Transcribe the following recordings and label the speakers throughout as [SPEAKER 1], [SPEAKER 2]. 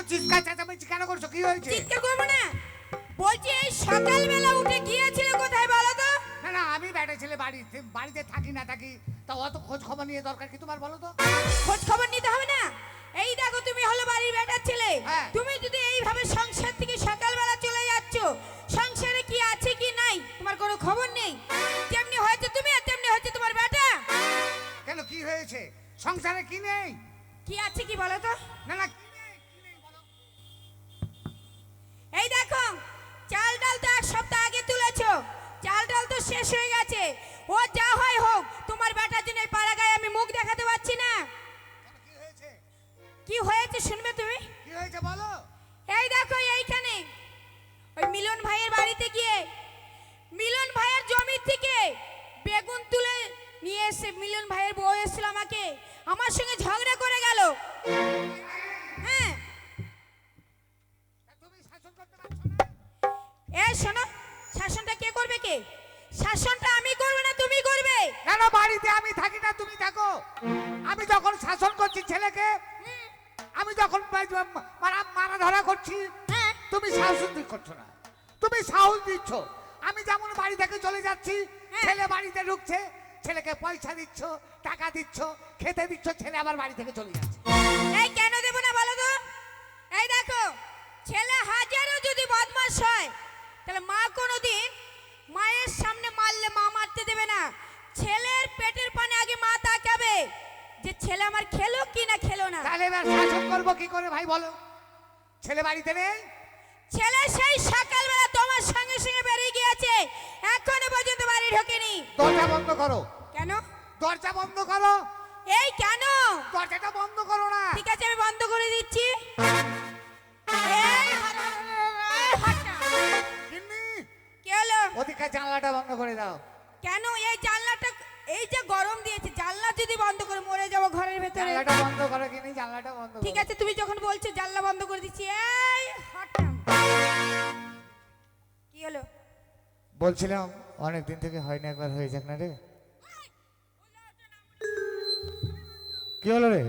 [SPEAKER 1] চিৎকার চেঁচামেচি কেন করছো? কি হয়েছে?
[SPEAKER 2] চিৎকার করবো না, বলছি এই সকালবেলা উঠে গিয়েছিলে কোথায় বলো তো?
[SPEAKER 1] না না, আমি ব্যাটা ছেলে বাড়িতে থাকি না থাকি, তা অত খোঁজ খবর নিয়ে দরকার কি তোমার বলো তো?
[SPEAKER 2] খোঁজ খবর নিতে হবে না। এই দেখো তুমি হলো বাড়ির বেটার ছেলে,
[SPEAKER 1] হ্যাঁ।
[SPEAKER 2] তুমি যদি এইভাবে সংসার থেকে সকালবেলা চলে যাচ্ছ, সংসারে কি আছে কি নাই তোমার কোনো খবর নেই। যেমনি হয়েছে তুমি আর তেমনি হয়েছে তোমার বেটা।
[SPEAKER 1] কেন, কি হয়েছে? সংসারে কি নেই?
[SPEAKER 2] কি আছে কি বলো তো?
[SPEAKER 1] না না, কি নেই, কি নেই বলো?
[SPEAKER 2] এই দেখো, চাল ডাল তো এক সপ্তাহ আগে তুলেছো, চাল ডাল তো শেষ হয়ে গেছে। ও যা হয় হোক, তোমার বেটার জন্য এই পাড়া গায়ে আমি মুখ দেখাতে পারছি না।
[SPEAKER 1] কেন, কি হয়েছে?
[SPEAKER 2] কি হয়েছে শুনবে তুমি?
[SPEAKER 1] কি হয়েছে বলো?
[SPEAKER 2] এই দেখো এইখানে ওই মিলন ভাইয়ের বাড়িতে গিয়ে মিলন ভাইয়ের জমি থেকে বেগুন তুলে নিয়ে এসে মিলন ভাইয়ের বউ এসেছিল, আমার সঙ্গে ঝগড়া করে গেল। হ্যাঁ,
[SPEAKER 1] তা তুমি শাসন করতে পারছো না?
[SPEAKER 2] এই শোনো, শাসনটা কে করবে? কে শাসনটা? আমি করব না তুমি করবে?
[SPEAKER 1] কেন, বাড়িতে আমি থাকি না তুমি থাকো? আমি যখন শাসন করছি ছেলেকে, আমি যখন মারা ধরা করছি,
[SPEAKER 2] হ্যাঁ,
[SPEAKER 1] তুমি সাহস করছো না, তুমি সাহস দিচ্ছ। আমি যেমন বাড়ি থেকে চলে যাচ্ছি,
[SPEAKER 2] হ্যাঁ।
[SPEAKER 1] ছেলে বাড়িতে ঢুকছে, ছেলেকে পয়সা দিচ্ছ, টাকা দিচ্ছ, খেতে দিচ্ছ, ছেলে আবার বাড়ি থেকে চলে যাচ্ছে।
[SPEAKER 2] এই কেন দেব না বলো তো? এই দেখো, ছেলে হাজারও যদি বদমাশ হয়, তাহলে মা কোনোদিন মায়ের সামনে মারলে মা মারতে দেবে না। ছেলের পেটের পানে আগে মা তাকাবে যে ছেলে আমার খেলো কি না খেলো না।
[SPEAKER 1] তাহলে এবার শাসন করবো কি করে ভাই বলো? ছেলে বাড়িতে নেই,
[SPEAKER 2] ছেলে সেই সকালবেলা তোমার সঙ্গে সঙ্গে বেরিয়ে গিয়েছে, এখনো পর্যন্ত বাড়ি ঢোকেনি।
[SPEAKER 1] দরজা বন্ধ করো।
[SPEAKER 2] কেন?
[SPEAKER 1] দরজা বন্ধ করো।
[SPEAKER 2] এই কেন?
[SPEAKER 1] দরজাটা বন্ধ করো না।
[SPEAKER 2] ঠিক আছে, আমি বন্ধ করে দিচ্ছি। এই হাটটা।
[SPEAKER 1] গিন্নি,
[SPEAKER 2] কি হলো?
[SPEAKER 1] ওদিকে জানলাটা বন্ধ করে দাও।
[SPEAKER 2] কেন? এই জানলাটা, এই যে গরম দিয়েছে, জানলা যদি বন্ধ করে মরে যাবো ঘরের ভেতরে।
[SPEAKER 1] জানলাটা বন্ধ করো গিন্নি, জানলাটা বন্ধ করো।
[SPEAKER 2] ঠিক আছে, তুমি যখন বলছো জানলা বন্ধ করে দিচ্ছি। এই হাটটা। কি হলো?
[SPEAKER 1] বলছিলাম অনেক দিন থেকে হয় না, একবার হয়ে যাক না রে। কি হলো রে?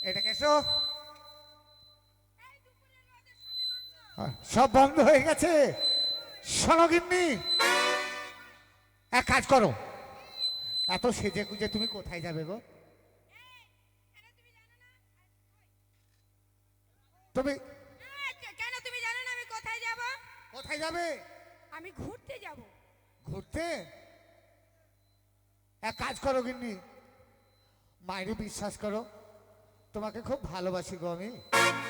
[SPEAKER 1] এটা কেসো, সব বন্ধ হয়ে গেছে। শোনো গিন্নি, এক কাজ করো, এত সেজে গুজে তুমি কোথায় যাবে গো? তুমি
[SPEAKER 2] কেন তুমি জানো না আমি কোথায় যাব?
[SPEAKER 1] কোথায় যাবে?
[SPEAKER 2] আমি ঘুরতে যাব।
[SPEAKER 1] ঘুরতে? এক কাজ করো গিন্নি, মায়ের বিশ্বাস করো, তোমাকে খুব ভালোবাসি গো আমি।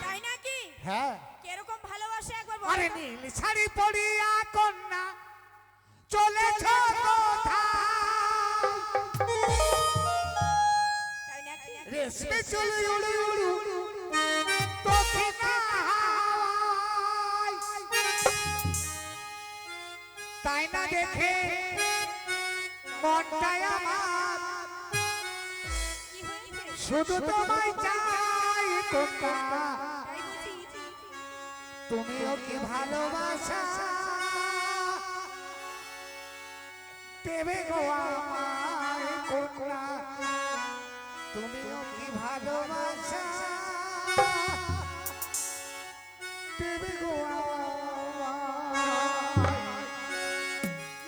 [SPEAKER 2] তাই নাকি?
[SPEAKER 1] হ্যাঁ।
[SPEAKER 2] কিরকম ভালোবাসে একবার
[SPEAKER 1] আরে
[SPEAKER 2] বলো।
[SPEAKER 1] নীল শাড়ি পরিয়া কন্যা চলেছ
[SPEAKER 2] তাই নাকি?
[SPEAKER 1] রেশমে চলে উড়ু উড়ু দক্ষিণ হাওয়ায়। তাই না দেখে মনটাই আমার
[SPEAKER 2] কি হয়েছে?
[SPEAKER 1] শুধু তোমায় চাই কন্যা,
[SPEAKER 2] তাই বুঝি?
[SPEAKER 1] তুমিও কি ভালোবাসা দেবে গো আমায় কন্যা, তুমিও কি ভালোবাসা দেবে গো আমায়।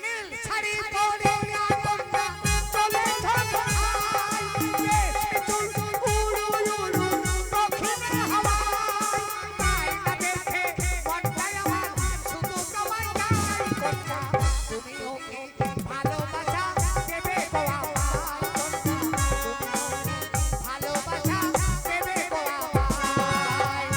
[SPEAKER 1] নীল শাড়ি পরিয়া কন্যা চলেছ কোথায়? রেশমি চুল উড়ু উড়ু দক্ষিণে হাওয়ায়। তাই না দেখে মনটাই আমার শুধু তোমায় চাই কন্যা, তুমিও কি ভালোবাসা দেবে গো আমায় কন্যা, তুমিও কি ভালোবাসা দেবে গো আমায়।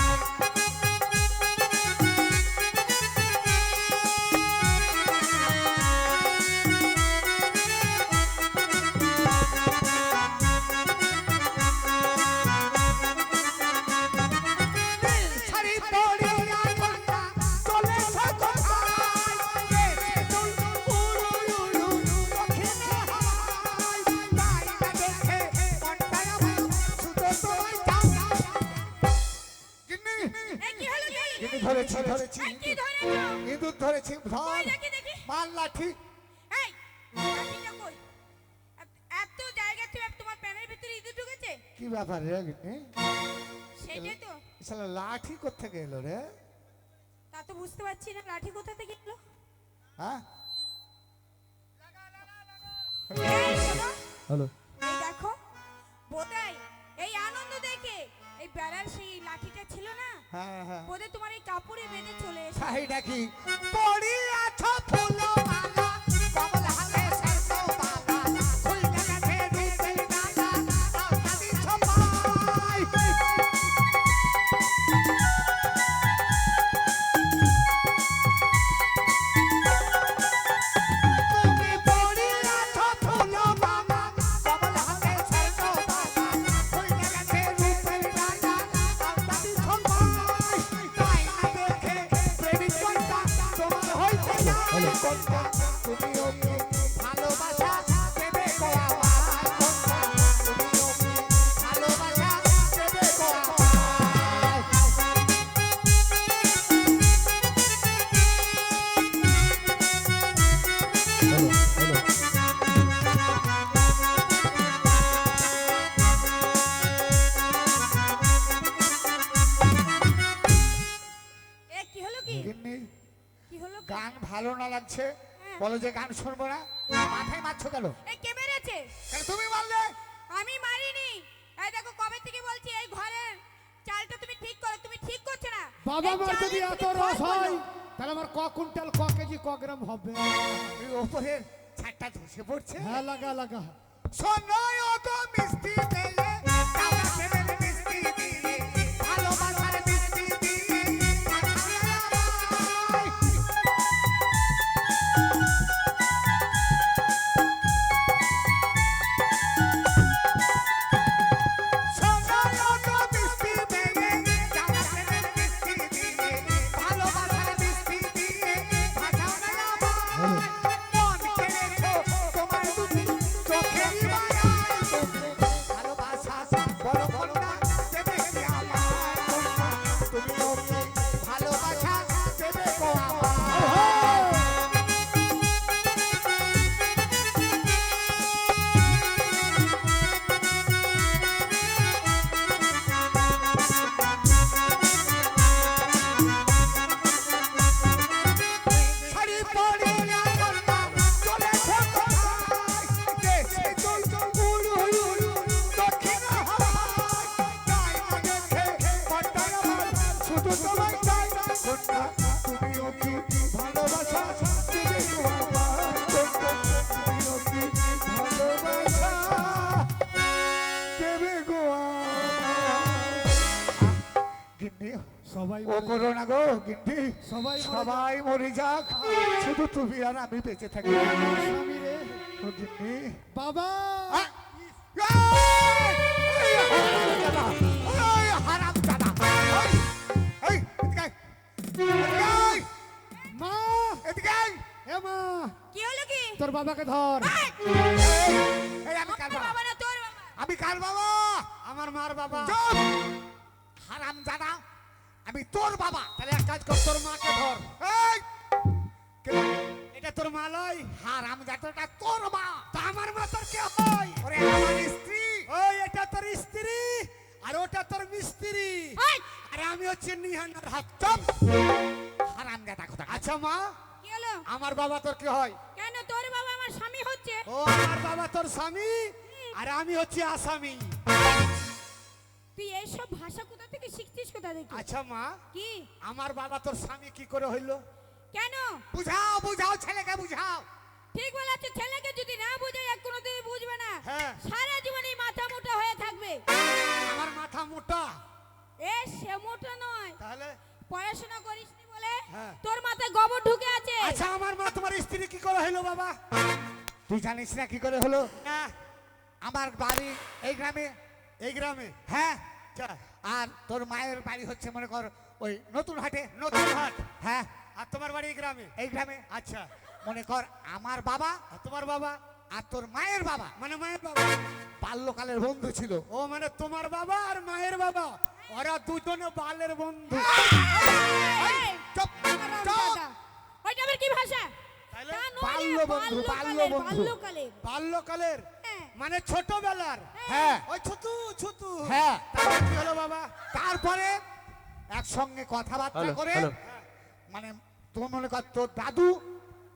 [SPEAKER 1] শাড়ি পরিয়া কন্যা চলেছ কোথায়? রেশমি চুল উড়ু উড়ু দক্ষিণে হাওয়ায়। তাই না দেখে মনটাই আমার শুধু তোমায় চাই। গিন্নি,
[SPEAKER 2] এই কি হলো কি?
[SPEAKER 1] গিন্নি ধরেছি ধরেছি,
[SPEAKER 2] এই কি ধরেছো?
[SPEAKER 1] ইঁদুর ধরেছি,
[SPEAKER 2] কই
[SPEAKER 1] ধর
[SPEAKER 2] দেখি দেখি।
[SPEAKER 1] মার লাঠি।
[SPEAKER 2] এই লাঠিটা কই? এত জায়গা তুমি তোমার প্যানের
[SPEAKER 1] কি ব্যাপার রে গিন্নি?
[SPEAKER 2] সেটাই তো,
[SPEAKER 1] শালা লাঠি কোত্থেকে এলো রে?
[SPEAKER 2] তা তো বুঝতে পারছি না লাঠি কোথা থেকে এলো।
[SPEAKER 1] হ্যাঁ
[SPEAKER 2] এই শোনো,
[SPEAKER 3] হ্যালো
[SPEAKER 2] এই দেখো বোধহয় এই আনন্দ দেখে এই বেড়ার সেই লাঠিটা ছিল না,
[SPEAKER 1] হ্যাঁ হ্যাঁ
[SPEAKER 2] বোধহয় তোমার এই কাপড়ে বেঁধে চলে এসে।
[SPEAKER 1] তাই নাকি? পড়ি আছো ফুলমালা কমল হাতে সরতো বালা ফুল গেছে রূপের ডালা আদি ছপাই তুমি পড়ি আছো ফুলমালা কমল হাতে সরতো বালা ফুল গেছে রূপের ডালা আদি ছপাই তাই না দেখে প্রেমিক কন্যা তোমার হইতে না কন্যা তুমি ওকে ভালোবাসা দেবে গো আমার কন্যা তুমি ওকে ভালোবাসা দেবে গো আমার
[SPEAKER 3] হ্যালো হ্যালো
[SPEAKER 2] এ কি হলো কি?
[SPEAKER 1] গিন্নি
[SPEAKER 2] কি হলো কি?
[SPEAKER 1] গান ভালো না লাগছে বলো যে গান শুনবো না মাথায় মারছো কেন?
[SPEAKER 2] এই কে মেরেছে?
[SPEAKER 1] কেন তুমি মারলে?
[SPEAKER 2] আমি মারিনি। এই দেখো কবে থেকে বলছি এই ঘরের চালটা তুমি ঠিক করো, তুমি ঠিক করছো না।
[SPEAKER 3] বাবা
[SPEAKER 2] এই
[SPEAKER 3] মার
[SPEAKER 2] চালের
[SPEAKER 3] যদি
[SPEAKER 2] তুমি
[SPEAKER 3] এত
[SPEAKER 2] ঘর
[SPEAKER 3] রস হয়
[SPEAKER 2] করো।
[SPEAKER 3] তাহলে আমার ক কুইন্টাল ক কেজি ক গ্রাম হবে?
[SPEAKER 1] এই ওপরের ছাদটা ধসে পড়ছে।
[SPEAKER 3] হ্যাঁ লাগা লাগা
[SPEAKER 1] শোনো ও তো মিষ্টি মেয়ে কালা প্রেমের মিষ্টি দিয়ে ভালোবাসার মিষ্টি দিয়ে আমায়। শোনো ও তো মিষ্টি মেয়ে কালা প্রেমের মিষ্টি দিয়ে ভালোবাসার মিষ্টি দিয়ে ভাষাও না আমায়। মন কেড়েছো তোমার দুটি চোখেরই মায়ায় তুমি ভালোবাসা বড় কন্যা দেবে কি আমায় কন্যা তুমি ওকে ভালোবাসা দেবে গো আমায়। শাড়ি পরিয়া কন্যা চলেছো কোথায়? দেশে চল উড়ু উড়ু দক্ষিণ হাওয়ায়। তাই না দেখে মনটা আমার শুধু তোমায় চাই কন্যা তুমি ওকে ভালোবাসা দেবে গো আমায় কন্যা তুমি ওকে ভালোবাসা দেবে গো আমায়। গিন্নি
[SPEAKER 3] সবাই
[SPEAKER 1] ও করো না গো গিন্নি
[SPEAKER 3] সবাই মরে
[SPEAKER 1] সবাই মরে যাক শুধু তুমি আর আমি বেঁচে থাকি
[SPEAKER 3] স্বামী রে
[SPEAKER 1] ও গিন্নি
[SPEAKER 3] বাবা
[SPEAKER 1] আ! এই হারামজাদা! এই, এদিকে আয়! এদিকে আয়!
[SPEAKER 3] মা
[SPEAKER 1] এদিকে আয়!
[SPEAKER 3] এ মা
[SPEAKER 2] কি হলো কি?
[SPEAKER 3] তোর বাবাকে ধর
[SPEAKER 2] এই,
[SPEAKER 1] এই, আমি কার
[SPEAKER 2] তোর
[SPEAKER 1] বাবা?
[SPEAKER 2] বাবা না তোর বাবা?
[SPEAKER 1] আমি কার বাবা?
[SPEAKER 3] আমার মার বাবা
[SPEAKER 1] চুপ! হারামজাদা! আমি তোর বাবা
[SPEAKER 3] তাহলে এক কাজ কর তোর মাকে ধর
[SPEAKER 1] এই! কে?
[SPEAKER 3] এটা তোর মা লয়
[SPEAKER 1] হারামজাদাটা তোর মা
[SPEAKER 3] তা আমার মা তোর কে হয়
[SPEAKER 1] ওরে আমার স্ত্রী
[SPEAKER 3] ওই এটা তোর স্ত্রী আর ওটা তোর মিস্ত্রি
[SPEAKER 2] এই,
[SPEAKER 3] আরে আমি হচ্ছে নিহানার হাত
[SPEAKER 1] চুপ! হারামজাদা কোথা
[SPEAKER 3] আচ্ছা মা
[SPEAKER 2] কি হলো?
[SPEAKER 3] আমার বাবা তোর কি হয়
[SPEAKER 2] কেন তোর বাবা আমার স্বামী হচ্ছে?
[SPEAKER 3] ও আমার বাবা তোর স্বামী আর আমি হচ্ছে আসামি
[SPEAKER 2] তুই এইসব ভাষা কোথা থেকে শিখছিস কোথা থেকে?
[SPEAKER 3] আচ্ছা মা
[SPEAKER 2] কি?
[SPEAKER 3] আমার বাবা তোর স্বামী কি করে হইলো
[SPEAKER 2] কেন?
[SPEAKER 1] বুঝাও বুঝাও ছেলেকে বুঝাও
[SPEAKER 2] ঠিক বলেছে, ছেলেকে যদি না বুঝাই আর কোনোদিন বুঝবে না।
[SPEAKER 3] হ্যাঁ।
[SPEAKER 2] সারা জীবনই মাথা মোটা হয়ে থাকবে।
[SPEAKER 3] আমার মাথা মোটা
[SPEAKER 2] এ সে মোটা নয়,
[SPEAKER 3] তাহলে
[SPEAKER 2] পড়াশোনা করিসনি বলে
[SPEAKER 3] হ্যাঁ।
[SPEAKER 2] তোর মাথায় গোবর ঢুকে আছে।
[SPEAKER 3] আচ্ছা আমার মা তোমার স্ত্রী কি করে হইলো বাবা
[SPEAKER 1] তুই জানিস না কি করে হলো?
[SPEAKER 3] না
[SPEAKER 1] আমার বাড়ি এই গ্রামে।
[SPEAKER 3] এই গ্রামে
[SPEAKER 1] হ্যাঁ,
[SPEAKER 3] আচ্ছা
[SPEAKER 1] আর তোর মায়ের বাড়ি হচ্ছে মনে কর ওই নতুন হাটে।
[SPEAKER 3] নতুন হাট
[SPEAKER 1] হ্যাঁ,
[SPEAKER 3] আর তোমার বাড়ি এই গ্রামে
[SPEAKER 1] এই গ্রামে।
[SPEAKER 3] আচ্ছা
[SPEAKER 1] মনে কর আমার বাবা
[SPEAKER 3] আর তোমার বাবা
[SPEAKER 1] আর তোর মায়ের বাবা
[SPEAKER 3] মানে মায়ের বাবা
[SPEAKER 1] বাল্যকালের বন্ধু ছিল।
[SPEAKER 3] ও মানে তোমার বাবা আর মায়ের বাবা ওরা দুজনে বালের বন্ধু
[SPEAKER 2] এই,
[SPEAKER 1] চুপ,
[SPEAKER 2] আমার
[SPEAKER 1] চুপ।
[SPEAKER 2] রামদাদা, ওইটা আবার কি ভাষা?
[SPEAKER 3] তাহলে
[SPEAKER 2] তা নইলে
[SPEAKER 1] বাল্যবন্ধু,
[SPEAKER 2] বাল্যকালের,
[SPEAKER 1] বাল্যবন্ধু।
[SPEAKER 2] বাল্যকালের।
[SPEAKER 3] বাল্যকালের
[SPEAKER 2] হ্যাঁ।
[SPEAKER 3] মানে ছোটবেলার
[SPEAKER 1] হ্যাঁ
[SPEAKER 3] ওই ছুতু ছুতু
[SPEAKER 1] হ্যাঁ
[SPEAKER 3] তারপর কি হলো বাবা?
[SPEAKER 1] তারপরে একসঙ্গে কথাবার্তা
[SPEAKER 4] হ্যালো,
[SPEAKER 1] করে
[SPEAKER 4] হ্যালো।
[SPEAKER 1] মানে তোর মনে কর তোর দাদু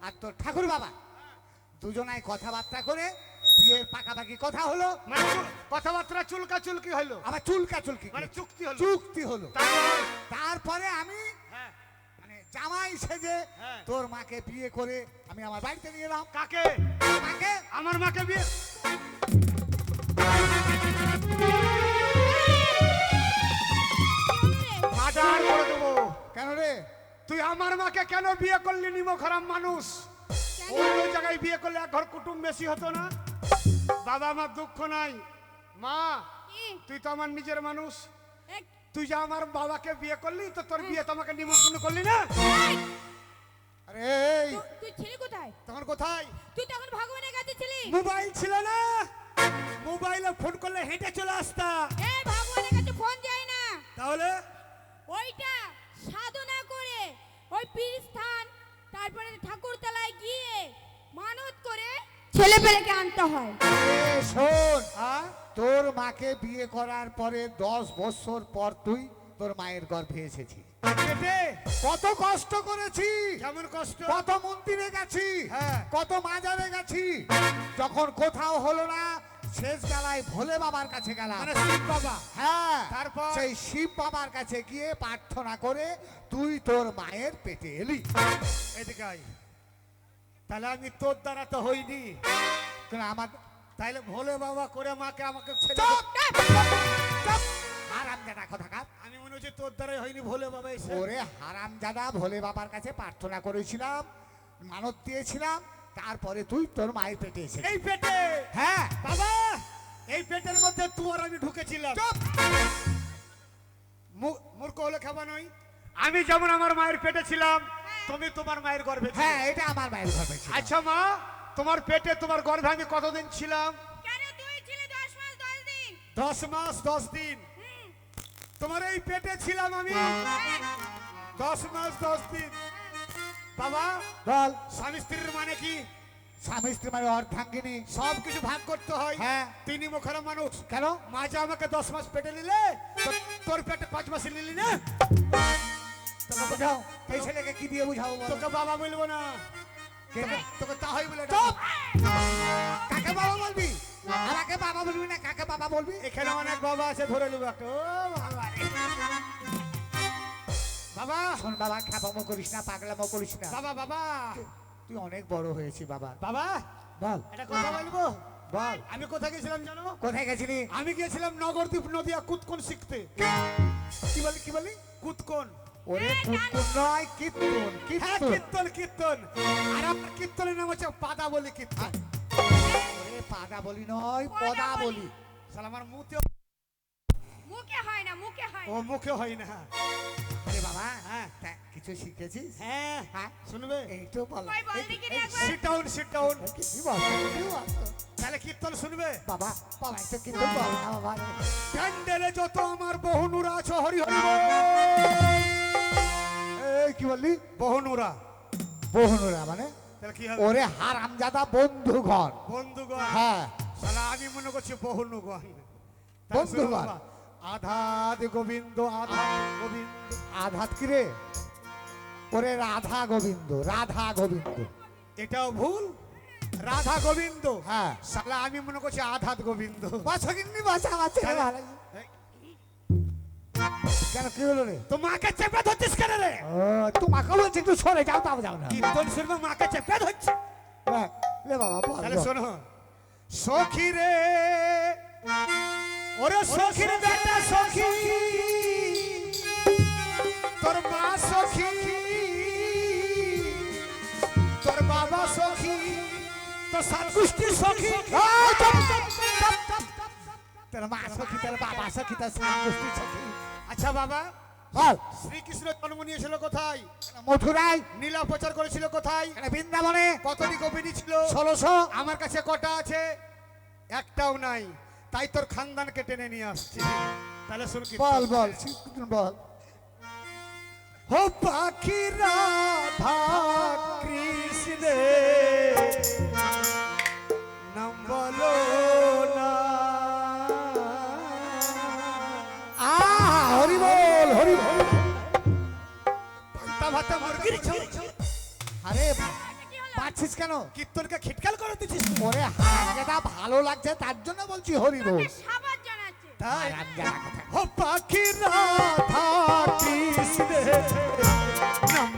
[SPEAKER 1] আর তোর ঠাকুর বাবা দুজনাই কথাবার্তা করে বিয়ের পাকাপাকি কথা হলো,
[SPEAKER 3] মানে কথাবার্তা চুলকা চুলকি হলো,
[SPEAKER 1] আবার চুলকা চুলকি
[SPEAKER 3] মানে চুক্তি হলো।
[SPEAKER 1] চুক্তি হলো।
[SPEAKER 3] তারপর?
[SPEAKER 1] তারপরে আমি
[SPEAKER 3] হ্যাঁ।
[SPEAKER 1] মানে জামাই সেজে
[SPEAKER 3] হ্যাঁ।
[SPEAKER 1] তোর মাকে বিয়ে করে আমি আমার বাড়িতে নিয়ে এলাম।
[SPEAKER 3] কাকে?
[SPEAKER 1] মাকে
[SPEAKER 3] আমার মাকে বিয়ে? মার্ডার করে দেবো।
[SPEAKER 1] কেন রে?
[SPEAKER 3] তুই আমার মাকে কেন বিয়ে করলি? নিমক হারাম মানুষ। অন্য জায়গায় বিয়ে করলে এক ঘর কুটুম বেশি হতো না? বাবা, আমার দুঃখ নাই। মা,
[SPEAKER 2] কি?
[SPEAKER 3] তুই তো আমার নিজের মানুষ।
[SPEAKER 2] এই,
[SPEAKER 3] তুই যে আমার বাবাকে বিয়ে করলি, তো তোর বিয়ে তোমাকে নিমন্ত্রণ করলি না?
[SPEAKER 1] আরে এই,
[SPEAKER 2] তুই ছিলি কোথায়?
[SPEAKER 3] তখন কোথায়?
[SPEAKER 2] তুই তখন ভগবানের কাছে ছিলি।
[SPEAKER 3] মোবাইল ছিল না, মোবাইলে ফোন করলে হেঁটে চলে আসতা।
[SPEAKER 2] এই ভগবানের কাছে ফোন যায় না,
[SPEAKER 3] তাহলে
[SPEAKER 2] ওইটা সাধনা করে ওই পীর স্থান তারপরে ঠাকুরতলায় গিয়ে মানত করে ছেলে পেলেকে আনতে হয়।
[SPEAKER 1] এ শোন,
[SPEAKER 3] হ্যাঁ?
[SPEAKER 1] তোর মাকে বিয়ে করার পরে 10 বছর পর তুই তোর মায়ের গর্ভে এসেছিস।
[SPEAKER 3] পেটে
[SPEAKER 1] কত কষ্ট করেছি,
[SPEAKER 3] কেমন কষ্ট?
[SPEAKER 1] কত মন্দিরে গেছি,
[SPEAKER 3] হ্যাঁ।
[SPEAKER 1] কত মাজারে গেছি, যখন কোথাও হলো না শেষ বেলায় ভোলে বাবার কাছে গেলাম।
[SPEAKER 3] মানে শিব বাবা।
[SPEAKER 1] হ্যাঁ,
[SPEAKER 3] তারপর?
[SPEAKER 1] সেই শিব বাবার কাছে গিয়ে প্রার্থনা করে তুই তোর মায়ের পেটে এলি।
[SPEAKER 3] এদিকে আয়। তাহলে আমি তোর দ্বারা তো হইনি,
[SPEAKER 1] কেন আমার
[SPEAKER 3] তাইলে ভোলে বাবা করে মাকে আমাকে ছেড়ে
[SPEAKER 1] চুপ!
[SPEAKER 3] দে-
[SPEAKER 1] চুপ! হারামজাদা কোথাকার।
[SPEAKER 3] আমি মনে হচ্ছে তোর দ্বারাই হয়নি, ভোলে বাবা এসে।
[SPEAKER 1] ওরে হারামজাদা, ভোলে বাবার কাছে প্রার্থনা করেছিলাম, মানত দিয়েছিলাম, তারপরে তুই তোর মায়ের পেটে এসে।
[SPEAKER 3] এই পেটে?
[SPEAKER 1] হ্যাঁ।
[SPEAKER 3] বাবা, এই পেটের মধ্যে তুই আর আমি ঢুকেছিলাম।
[SPEAKER 1] চুপ!
[SPEAKER 3] মূর্খ হলে খাবা নয়। আমি যেমন আমার মায়ের পেটে ছিলাম, তুমি তোমার মায়ের গর্ভে ছিলে।
[SPEAKER 1] হ্যাঁ, এটা আমার মায়ের গর্ভে ছিল।
[SPEAKER 3] আচ্ছা মা, তোমার পেটে তোমার গর্ভে আমি কতদিন ছিলাম?
[SPEAKER 2] কেন তুই ছিলি 10 মাস 10 দিন?
[SPEAKER 3] 10 মাস 10 দিন। তোমার এই পেটে ছিলাম আমি 10 মাস 10 দিন। বাবা,
[SPEAKER 1] বল,
[SPEAKER 3] স্বামী স্ত্রীর মানে কি?
[SPEAKER 1] স্বামী স্ত্রী মানে অর্ধাঙ্গিনী।
[SPEAKER 3] সব কিছু ভাগ করতে হয়।
[SPEAKER 1] হ্যাঁ।
[SPEAKER 3] তিনি মুখরা মানুষ।
[SPEAKER 1] কেন?
[SPEAKER 3] মা যে আমাকে 10 মাস পেটে নিলে, তোর পেটে 5 মাস নিলি না?
[SPEAKER 1] তোকে বুঝাও, এই ছেলেকে কি দিয়ে বুঝাবো বল?
[SPEAKER 3] তোকে বাবা বলবো না,
[SPEAKER 1] কে?
[SPEAKER 3] তোকে তা হয় বলে
[SPEAKER 1] চুপ!
[SPEAKER 3] ডাকবো।
[SPEAKER 1] কাকে বাবা বলবি? আমাকে বাবা বলবি না, কাকে বাবা বলবি?
[SPEAKER 3] এখানে অনেক বাবা আছে, ধরে নেবো একটা। ও বাবা রে। বাবা,
[SPEAKER 1] শোন বাবা, খ্যাপামো করিস না, পাগলামো করিস না।
[SPEAKER 3] বাবা, বাবা,
[SPEAKER 1] তুই অনেক বড় হয়েছিস বাবা।
[SPEAKER 3] বাবা,
[SPEAKER 1] বল,
[SPEAKER 3] এটা কথা বলবো?
[SPEAKER 1] বল,
[SPEAKER 3] আমি কোথায় গেছিলাম জানো?
[SPEAKER 1] কোথায় গেছিলি?
[SPEAKER 3] আমি গেছিলাম নগরদ্বীপ নদিয়া কুতকন শিখতে।
[SPEAKER 1] কি বলি, কি বলি?
[SPEAKER 3] কুতকন।
[SPEAKER 1] ওরে কুকুর নয়, কীর্তন,
[SPEAKER 3] হ্যাঁ,
[SPEAKER 1] কীর্তন।
[SPEAKER 3] কীর্তন, কীর্তন। আর আমার কীর্তনের নাম হচ্ছে পাদা বলি কীর্তন।
[SPEAKER 1] ওরে পাদা বলি নয়, পদা বলি।
[SPEAKER 3] শালা আমার মুখে,
[SPEAKER 2] মুখে হয় না, মুখে হয়
[SPEAKER 3] ও
[SPEAKER 2] না।
[SPEAKER 3] মুখে হয় না।
[SPEAKER 1] আরে বাবা,
[SPEAKER 3] হ্যাঁ।
[SPEAKER 1] তা কিছু শিখেছিস?
[SPEAKER 3] হ্যাঁ,
[SPEAKER 1] হ্যাঁ,
[SPEAKER 3] শুনবে?
[SPEAKER 1] এই তো বল।
[SPEAKER 2] কই বল দেখি রে একবার।
[SPEAKER 3] Sit down, sit down.
[SPEAKER 1] কি বল, কি বল?
[SPEAKER 3] তাহলে কীর্তন শুনবে?
[SPEAKER 1] বাবা, বাবা একটু কিন্তু বল না বাবা রে।
[SPEAKER 3] প্যান্ডেলে যত আমার বহুনুরা আছো, হরি হরি বল।
[SPEAKER 1] এই কি বললি?
[SPEAKER 3] বহুনুরা।
[SPEAKER 1] বহুনুরা মানে?
[SPEAKER 3] তাহলে কি হবে?
[SPEAKER 1] ওরে হারামজাদা বন্ধুগণ।
[SPEAKER 3] বন্ধুগণ।
[SPEAKER 1] হ্যাঁ,
[SPEAKER 3] শালা আমি মনে করছি বহুনুগণ।
[SPEAKER 1] বন্ধুগণ।
[SPEAKER 3] আধাদ গোবিন্দ, আধাদ গোবিন্দ।
[SPEAKER 1] আধাত কি রে? ওরে রাধা গোবিন্দ, রাধা গোবিন্দ।
[SPEAKER 3] এটাও ভুল। রাধা গোবিন্দ।
[SPEAKER 1] হ্যাঁ।
[SPEAKER 3] শালা আমি মনে করছি আধাত গোবিন্দ।
[SPEAKER 1] বাছা কিন্নি বাছা আমার ছেলে ভালো। কেন কি হলো রে?
[SPEAKER 3] তো মাকে চেপে ধরছিস কেন রে?
[SPEAKER 1] ও, তোমাকে বলছি একটু সরে যাও, তাও যাও না।
[SPEAKER 3] কীর্তন শুনবে মাকে চেপে ধরছে।
[SPEAKER 1] হ্যাঁ, লে বাবা বল,
[SPEAKER 3] তাহলে
[SPEAKER 1] বল।
[SPEAKER 3] শোনো, সখী রে, ওরে সখীর বেটা সখী, তোর মা সখী, তোর বাবা সখী, তোর সাত গোষ্ঠী সখী।
[SPEAKER 1] এই, চুপ, চুপ, চুপ, চুপ, চুপ। তোর মা সখী, তোর বাবা সখী, তোর সাত গোষ্ঠী সখী।
[SPEAKER 3] আচ্ছা বাবা,
[SPEAKER 1] বল,
[SPEAKER 3] শ্রীকৃষ্ণ জন্ম নিয়েছিল কোথায়?
[SPEAKER 1] মথুরায়,
[SPEAKER 3] নীলা প্রচার করেছিল কোথায়?
[SPEAKER 1] এখানে বৃন্দাবনে,
[SPEAKER 3] কতটি কবিনী ছিল?
[SPEAKER 1] 1600।
[SPEAKER 3] আমার কাছে কটা আছে? একটাও নাই। তাই তোর খানদানকে টেনে নিয়ে আসছি। তাহলে শুন কি
[SPEAKER 1] বল বল, শ্রীকৃষ্ণ বল।
[SPEAKER 3] হো পাখি রাধা কৃষ্ণে নাম বলো
[SPEAKER 1] করেছো? আরে
[SPEAKER 2] কি হলো?
[SPEAKER 1] পাচ্ছিস কেন?
[SPEAKER 3] কীর্তনকে খিটকাল করে দিচ্ছিস তুই।
[SPEAKER 1] ওরে হারামজাদা ভালো লাগছে তার জন্য বলছি হরি বল।
[SPEAKER 2] তোকে সাবাস জানাচ্ছে।
[SPEAKER 3] তাই
[SPEAKER 1] হারামজাদা কথা।
[SPEAKER 3] ও পাখি রাধা কৃষ্ণের নাম